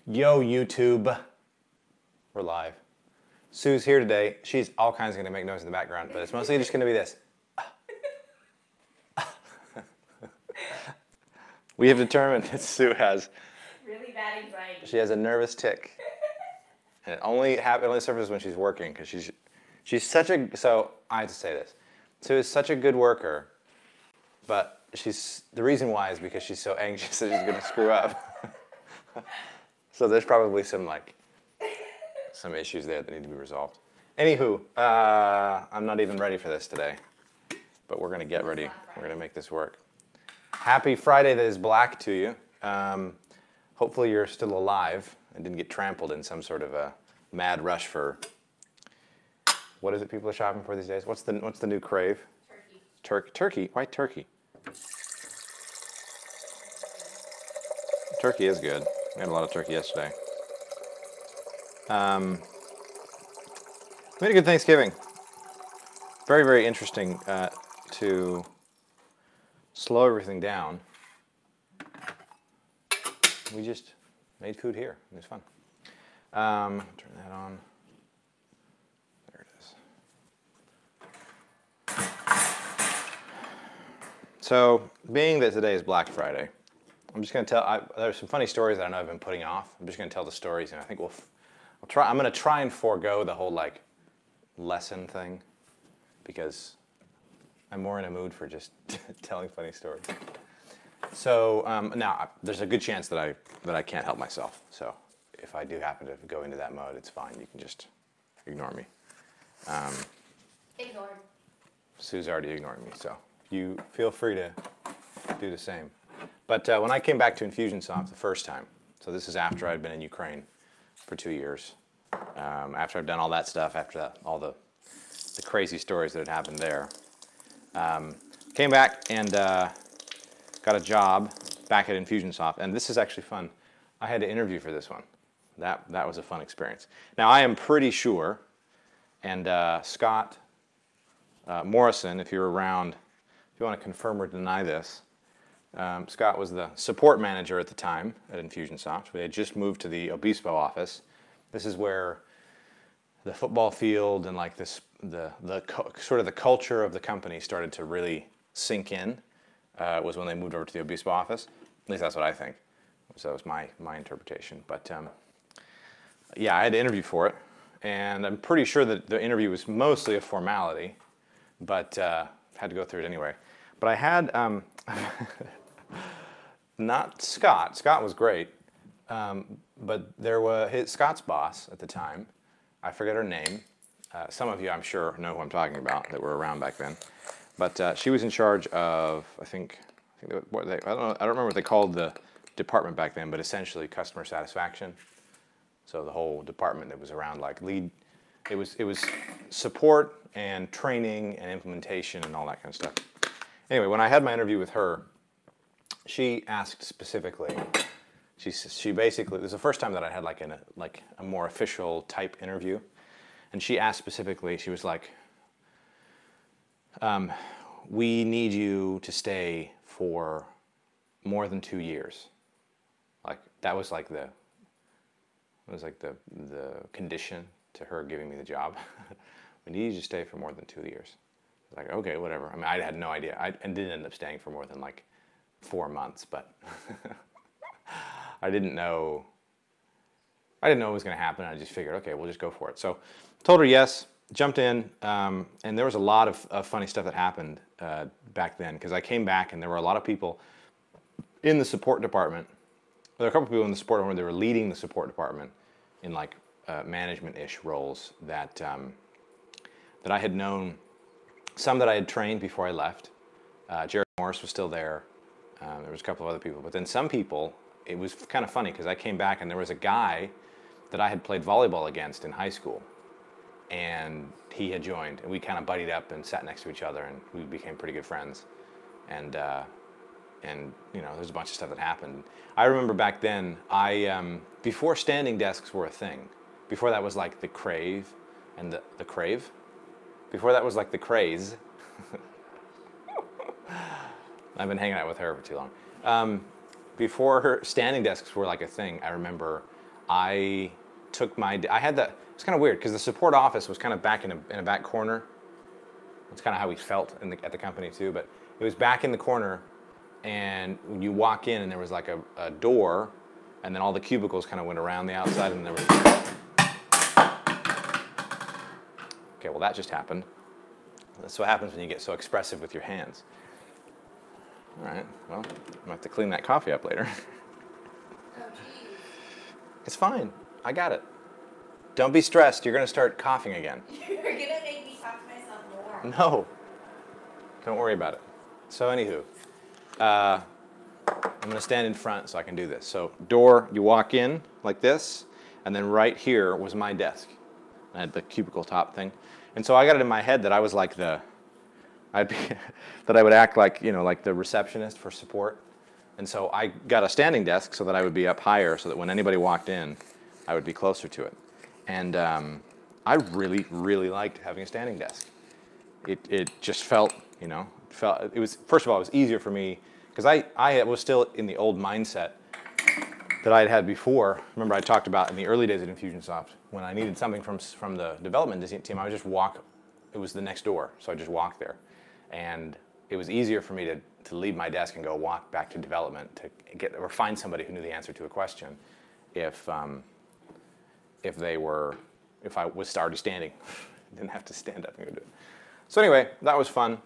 Yo, YouTube. We're live. Sue's here today. She's all kinds going to make noise in the background, but it's mostly just going to be this. We have determined that Sue has really bad anxiety. She has a nervous tick. And it only surfaces when she's working, because she's such a, so I have to say this. Sue is such a good worker, but the reason why is because she's so anxious that she's going to screw up. So there's probably some issues there that need to be resolved. Anywho, I'm not even ready for this today, but we're going to get ready. We're going to make this work. Happy Friday that is black to you. Hopefully you're still alive and didn't get trampled in some sort of a mad rush for, what is it people are shopping for these days? What's the new crave? Turkey. Turkey? Why turkey? Turkey is good. We had a lot of turkey yesterday. We had a good Thanksgiving. Very, very interesting to slow everything down. We just made food here. It was fun. Turn that on. There it is. So, being that today is Black Friday, I'm just going to tell, there's some funny stories that I know I've been putting off. I'm just going to tell the stories, and I think I'm going to try and forego the whole, lesson thing, because I'm more in a mood for just telling funny stories. So now there's a good chance that I can't help myself. So if I do happen to go into that mode, it's fine. You can just ignore me. Ignored. Sue's already ignoring me, so you feel free to do the same. But when I came back to Infusionsoft the first time, so this is after I'd been in Ukraine for 2 years, after I've done all that stuff, after all the crazy stories that had happened there, came back and got a job back at Infusionsoft, and this is actually fun. I had to interview for this one. That was a fun experience. Now I am pretty sure, and Scott Morrison, if you're around, if you want to confirm or deny this, Scott was the support manager at the time at Infusionsoft. We had just moved to the Obispo office. This is where the football field and sort of the culture of the company started to really sink in. Was when they moved over to the Obispo office. At least that's what I think. So that was my interpretation. But yeah, I had to interview for it, and I'm pretty sure that the interview was mostly a formality, but had to go through it anyway. But I had not Scott. Scott was great, but there was Scott's boss at the time. I forget her name. Some of you, I'm sure, know who I'm talking about that were around back then. But she was in charge of, I don't remember what they called the department back then, but essentially customer satisfaction. So the whole department that was around it was support and training and implementation and all that kind of stuff. Anyway, when I had my interview with her, she asked specifically. She basically, it was the first time that I had a more official type interview, and she asked specifically. She was like, we need you to stay for more than 2 years. That was the condition to her giving me the job. We need you to stay for more than 2 years. I was like, okay, whatever. I mean, I had no idea. I didn't end up staying for more than 4 months, but I didn't know what was going to happen. I just figured, okay, we'll just go for it. So told her yes. Jumped in, and there was a lot of funny stuff that happened back then, because I came back and there were a lot of people in the support department. There were a couple of people in the support department that were leading the support department in management-ish roles that I had known, some that I had trained before I left. Jerry Morris was still there. There was a couple of other people, but then some people, it was kind of funny because I came back and there was a guy that I had played volleyball against in high school. And he had joined, and we kind of buddied up and sat next to each other, and we became pretty good friends. And there's a bunch of stuff that happened. I remember back then, before standing desks were a thing, before that was the crave and the crave, before that was the craze. I've been hanging out with her for too long. Before standing desks were a thing, I remember I took my, I had the, it's kind of weird because the support office was kind of back in a back corner. That's kind of how we felt at the company too, but it was back in the corner, and when you walk in and there was like a door, and then all the cubicles kind of went around the outside, and there was, okay, well that just happened. That's what happens when you get so expressive with your hands. All right, well, I'm gonna have to clean that coffee up later. Oh, geez. It's fine, I got it. Don't be stressed, you're gonna start coughing again. You're gonna make me talk to myself more. No, don't worry about it. So anywho, I'm gonna stand in front so I can do this. So door, you walk in like this, and then right here was my desk. I had the cubicle top thing. And so I got it in my head that I was like that I would act like, like the receptionist for support. And so I got a standing desk so that I would be up higher so that when anybody walked in, I would be closer to it. And I really, really liked having a standing desk. It just felt, it was, first of all, it was easier for me because I was still in the old mindset that I had had before. Remember I talked about in the early days at Infusionsoft, when I needed something from the development team, I would just walk, it was the next door, so I just walked there. And it was easier for me to leave my desk and go walk back to development to get, or find somebody who knew the answer to a question if I was already standing. Didn't have to stand up and go do it. So anyway, that was fun.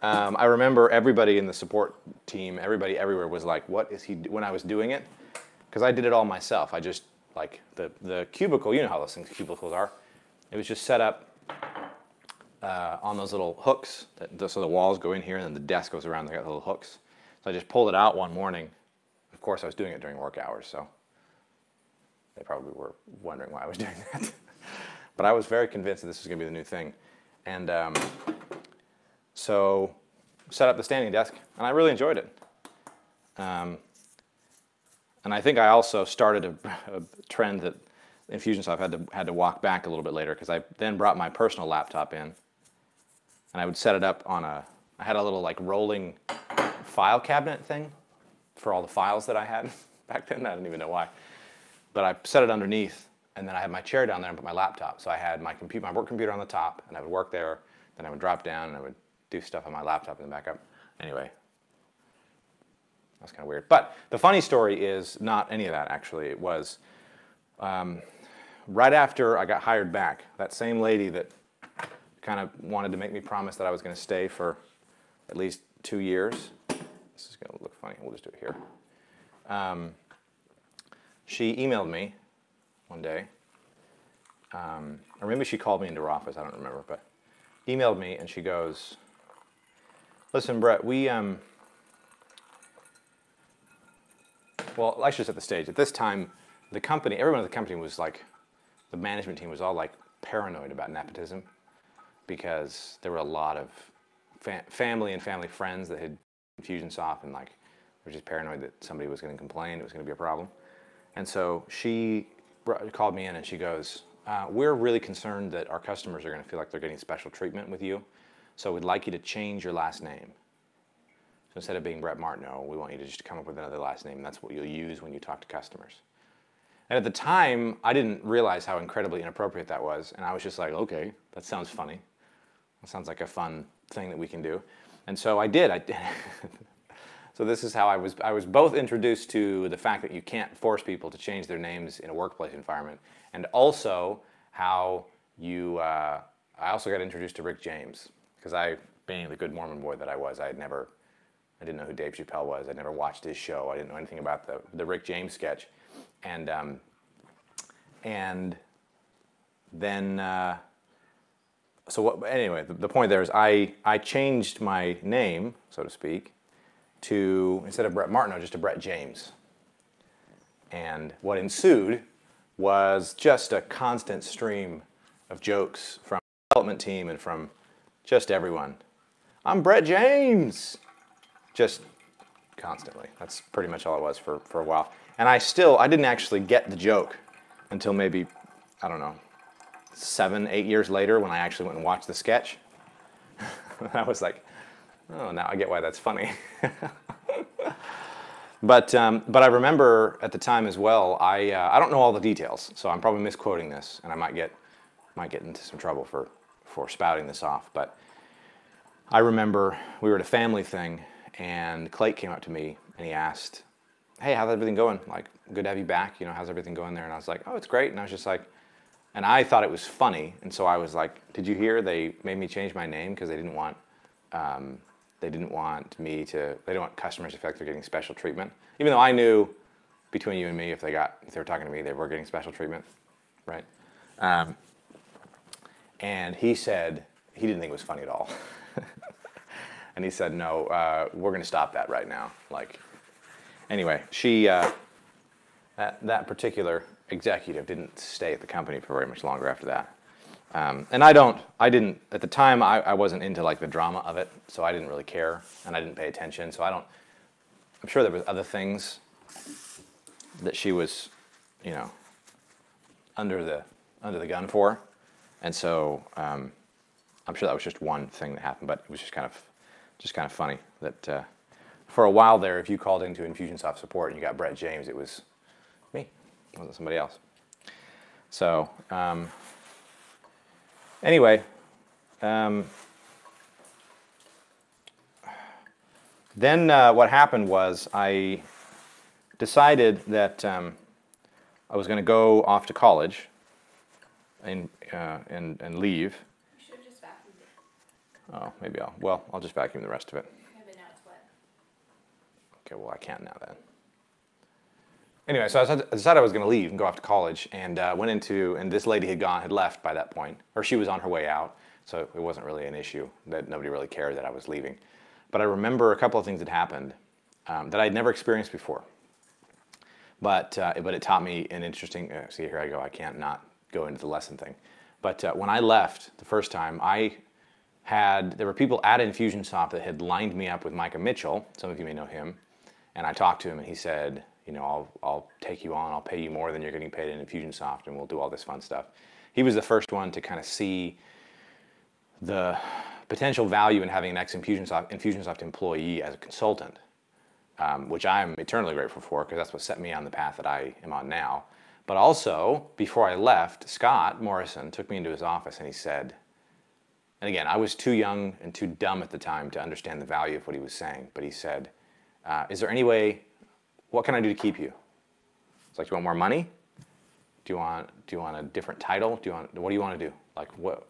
I remember everybody in the support team, everybody everywhere was like, what is he, when I was doing it? Because I did it all myself. I just, like, the cubicle, you know how those things, cubicles are. It was just set up on those little hooks, so the walls go in here and then the desk goes around, they got little hooks. So I just pulled it out one morning. Of course, I was doing it during work hours, so they probably were wondering why I was doing that. But I was very convinced that this was going to be the new thing. And so set up the standing desk, and I really enjoyed it. And I think I also started a trend that Infusionsoft had to walk back a little bit later, because I then brought my personal laptop in, and I would set it up on I had a little like rolling file cabinet thing for all the files that I had back then. I didn't even know why. But I set it underneath, and then I had my chair down there and put my laptop. So I had my work computer on the top, and I would work there, then I would drop down and I would do stuff on my laptop in the backup. Anyway, that's kind of weird. But the funny story is not any of that, actually. It was right after I got hired back, that same lady that kind of wanted to make me promise that I was going to stay for at least 2 years. This is going to look funny. We'll just do it here. She emailed me one day. Or maybe she called me into her office. I don't remember. But emailed me, and she goes, listen, Brett, well, I should set the stage. At this time, the company, everyone at the company was like, the management team was all like paranoid about nepotism, because there were a lot of family and family friends that had Infusionsoft, and like, they were just paranoid that somebody was going to complain, it was going to be a problem. And so she called me in and she goes, we're really concerned that our customers are going to feel like they're getting special treatment with you, so we'd like you to change your last name. So instead of being Brett Martineau, we want you to just come up with another last name. That's what you'll use when you talk to customers. And at the time, I didn't realize how incredibly inappropriate that was. And I was just like, okay, that sounds funny. That sounds like a fun thing that we can do. And so I did. So this is how I was both introduced to the fact that you can't force people to change their names in a workplace environment, and also how I also got introduced to Rick James, because being the good Mormon boy that I was, I didn't know who Dave Chappelle was. I'd never watched his show. I didn't know anything about the Rick James sketch. And then, anyway, the point there is I changed my name, so to speak, to, instead of Brett Martineau, just to Brett James. And what ensued was just a constant stream of jokes from the development team and from just everyone. I'm Brett James! Just constantly. That's pretty much all it was for a while. And I didn't actually get the joke until maybe, I don't know, 7, 8 years later, when I actually went and watched the sketch. I was like, oh, now I get why that's funny. But I remember at the time as well. I don't know all the details, so I'm probably misquoting this, and I might get into some trouble for spouting this off. But I remember we were at a family thing, and Clate came up to me and he asked, "Hey, how's everything going? Like, good to have you back. You know, how's everything going there?" And I was like, "Oh, it's great." And I was just like, and I thought it was funny, and so I was like, "Did you hear they made me change my name because they didn't want me to. They didn't want customers to feel like they're getting special treatment, even though I knew between you and me if they were talking to me, they were getting special treatment, right?" And he said he didn't think it was funny at all, and he said, "No, we're going to stop that right now." Like, anyway, she that particular executive didn't stay at the company for very much longer after that. And I didn't, at the time, I wasn't into like the drama of it, so I didn't really care, and I didn't pay attention, so I'm sure there was other things that she was, you know, under the gun for, and so I'm sure that was just one thing that happened, but it was just kind of funny that for a while there, if you called into Infusionsoft support and you got Brett James, it was me, it wasn't somebody else. So anyway, then what happened was I decided that I was going to go off to college and leave. You should have just vacuumed it. Oh, maybe I'll just vacuum the rest of it. Yeah, but now it's wet. Okay, well, I can't now then. Anyway, so I decided I was going to leave and go off to college, and went into, and this lady had left by that point, or she was on her way out, so it wasn't really an issue that nobody really cared that I was leaving. But I remember a couple of things that happened that I'd never experienced before. But it taught me an interesting. See, here I go. I can't not go into the lesson thing. But when I left the first time, there were people at Infusionsoft that had lined me up with Micah Mitchell. Some of you may know him, and I talked to him, and he said, you know, I'll take you on. I'll pay you more than you're getting paid in Infusionsoft, and we'll do all this fun stuff. He was the first one to kind of see the potential value in having an ex-Infusionsoft employee as a consultant, which I'm eternally grateful for, because that's what set me on the path that I am on now. But also, before I left, Scott Morrison took me into his office and he said, and again, I was too young and too dumb at the time to understand the value of what he was saying, but he said, is there any way, what can I do to keep you? It's like, do you want more money? Do you want a different title? What do you want to do? Like, what?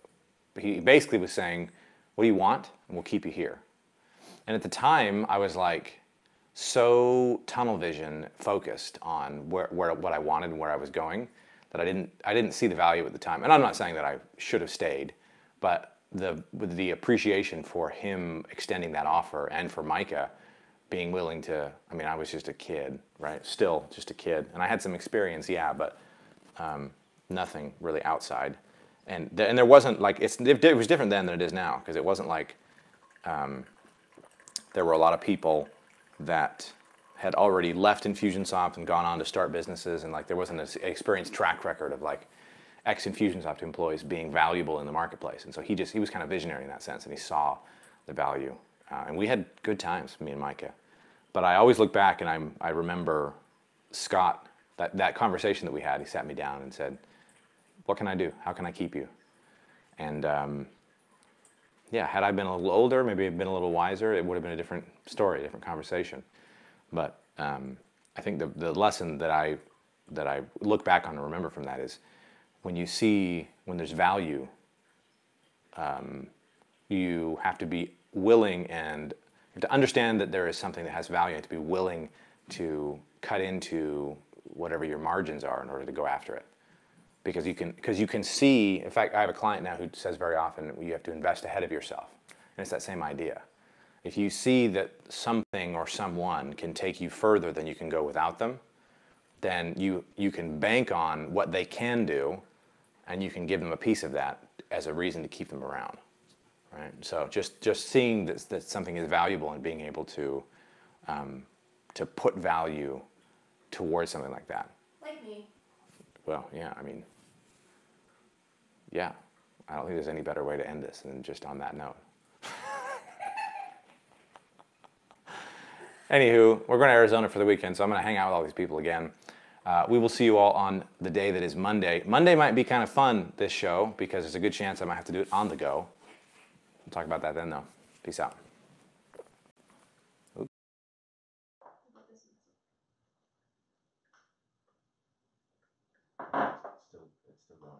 He basically was saying, what do you want? And we'll keep you here. And at the time, I was like, so tunnel vision focused on what I wanted and where I was going that I didn't see the value at the time. And I'm not saying that I should have stayed, but the appreciation for him extending that offer and for Micah being willing to, I mean, I was just a kid, right? Still just a kid. And I had some experience, yeah, but nothing really outside. And there wasn't like, it was different then than it is now, because it wasn't like there were a lot of people that had already left Infusionsoft and gone on to start businesses, and like there wasn't an experienced track record of like ex-Infusionsoft employees being valuable in the marketplace. And so he was kind of visionary in that sense, and he saw the value. And we had good times, me and Micah. But I always look back and I remember Scott, that conversation that we had. He sat me down and said, what can I do? How can I keep you? And yeah, had I been a little older, maybe been a little wiser, it would have been a different story, a different conversation. But I think the lesson that I look back on and remember from that is when there's value, you have to be willing and you have to understand that there is something that has value. You have to be willing to cut into whatever your margins are in order to go after it. Because you can see, in fact, I have a client now who says very often you have to invest ahead of yourself. And it's that same idea. If you see that something or someone can take you further than you can go without them, then you can bank on what they can do, and you can give them a piece of that as a reason to keep them around. Right? So just seeing that something is valuable and being able to put value towards something like that. Like me. Well, yeah, I mean, yeah. I don't think there's any better way to end this than just on that note. Anywho, we're going to Arizona for the weekend, so I'm going to hang out with all these people again. We will see you all on the day that is Monday. Monday might be kind of fun, this show, because there's a good chance I might have to do it on the go. We'll talk about that then, though. Peace out. It's still going.